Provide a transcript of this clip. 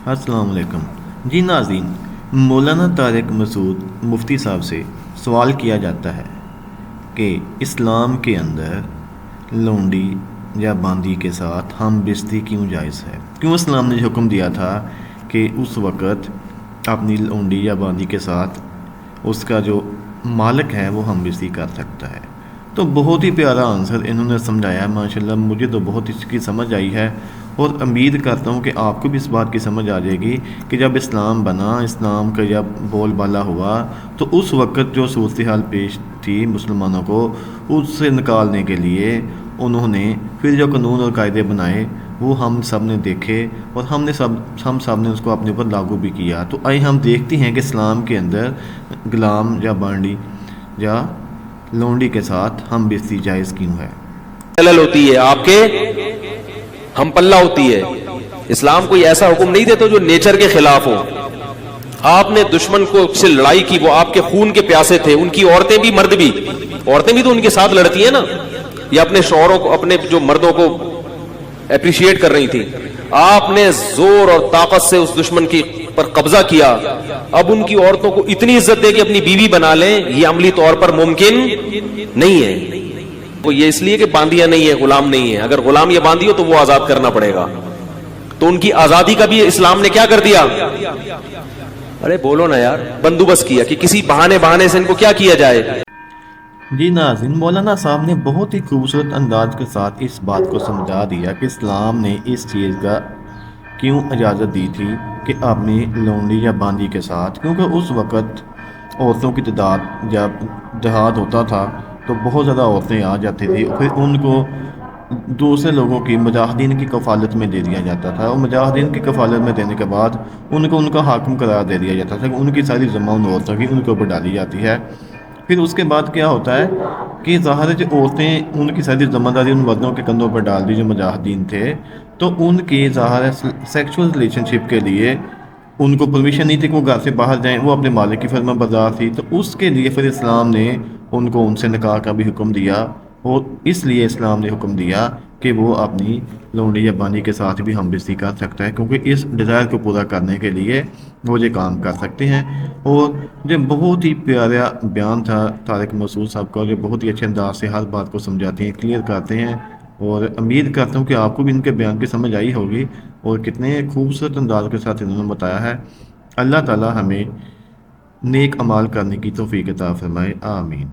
السلام علیکم جی ناظرین، مولانا طارق مسعود مفتی صاحب سے سوال کیا جاتا ہے کہ اسلام کے اندر لونڈی یا باندی کے ساتھ ہم بستی کیوں جائز ہے؟ کیوں اسلام نے حکم دیا تھا کہ اس وقت اپنی لونڈی یا باندی کے ساتھ اس کا جو مالک ہے وہ ہم بستی کر سکتا ہے؟ تو بہت ہی پیارا آنسر انہوں نے سمجھایا، ماشاءاللہ مجھے تو بہت اس کی سمجھ آئی ہے، اور امید کرتا ہوں کہ آپ کو بھی اس بات کی سمجھ آ جائے گی کہ جب اسلام بنا، اسلام کا جب بول بالا ہوا، تو اس وقت جو صورتحال پیش تھی مسلمانوں کو، اس سے نکالنے کے لیے انہوں نے پھر جو قانون اور قاعدے بنائے وہ ہم سب نے دیکھے، اور ہم سب نے اس کو اپنے اوپر لاگو بھی کیا۔ تو آئیے ہم دیکھتے ہیں کہ اسلام کے اندر غلام یا بانڈی یا لونڈی کے ساتھ ہم بستی جائز کیوں ہے۔ ہوتی ہے آپ کے ہم پلہ ہوتی ہے۔ اسلام کوئی ایسا حکم نہیں دیتا جو نیچر کے خلاف ہو۔ آپ نے دشمن کو سے لڑائی کی، وہ آپ کے خون کے پیاسے تھے، ان کی عورتیں بھی مرد بھی، عورتیں بھی تو ان کے ساتھ لڑتی ہیں نا، یا اپنے شوہروں کو، اپنے جو مردوں کو اپریشیٹ کر رہی تھی۔ آپ نے زور اور طاقت سے اس دشمن کی پر قبضہ کیا، اب ان کی عورتوں کو اتنی عزت دے کہ اپنی بیوی بنا لیں، یہ عملی طور پر ممکن نہیں ہے۔ وہ یہ اس لیے کہ باندیاں نہیں ہے، غلام نہیں ہے۔ اگر غلام یا باندی ہو تو وہ آزاد کرنا پڑے گا۔ تو ان کی آزادی کا بھی اسلام نے کیا کر دیا؟ ارے بولو نا یار، بندوبست کیا کہ کسی بہانے سے ان کو کیا کیا جائے۔ جی ناظرین، مولانا صاحب نے بہت ہی خوبصورت انداز کے ساتھ اس بات کو سمجھا دیا کہ اسلام نے اس چیز کا کیوں اجازت دی تھی کہ اپنی لونڈی یا باندی کے ساتھ، کیونکہ اس وقت عورتوں کی تعداد جب جہاد ہوتا تھا تو بہت زیادہ عورتیں آ جاتی تھیں، پھر ان کو دوسرے لوگوں کی مجاہدین کی کفالت میں دے دیا جاتا تھا، اور مجاہدین کی کفالت میں دینے کے بعد ان کو ان کا حاکم قرار دے دیا جاتا تھا کہ ان کی ساری ذمہ ان عورتوں کی ان کے اوپر ڈالی جاتی ہے۔ پھر اس کے بعد کیا ہوتا ہے کہ ظاہر ہے جو عورتیں ان کی ساری ذمہ داری ان مردوں کے کندھوں پر ڈال دی جو مجاہدین تھے، تو ان کی ظاہر ہے سیکشول ریلیشن شپ کے لیے ان کو پرمیشن نہیں تھی کہ وہ گھر سے باہر جائیں، وہ اپنے مالک کی فرما بردار تھی، تو اس کے لیے پھر اسلام نے ان کو ان سے نکاح کا بھی حکم دیا، اور اس لیے اسلام نے حکم دیا کہ وہ اپنی لونڈی یا بانی کے ساتھ بھی ہم بستی کر سکتا ہے، کیونکہ اس ڈیزائر کو پورا کرنے کے لیے وہ یہ کام کر سکتے ہیں۔ اور یہ بہت ہی پیارا بیان تھا طارق مسعود صاحب کا، جو بہت ہی اچھے انداز سے ہر بات کو سمجھاتے ہیں، کلیئر کرتے ہیں، اور امید کرتا ہوں کہ آپ کو بھی ان کے بیان کی سمجھ آئی ہوگی، اور کتنے خوبصورت انداز کے ساتھ انہوں نے بتایا ہے۔ اللہ تعالی ہمیں نیک اعمال کرنے کی توفیق عطا فرمائے، آمین۔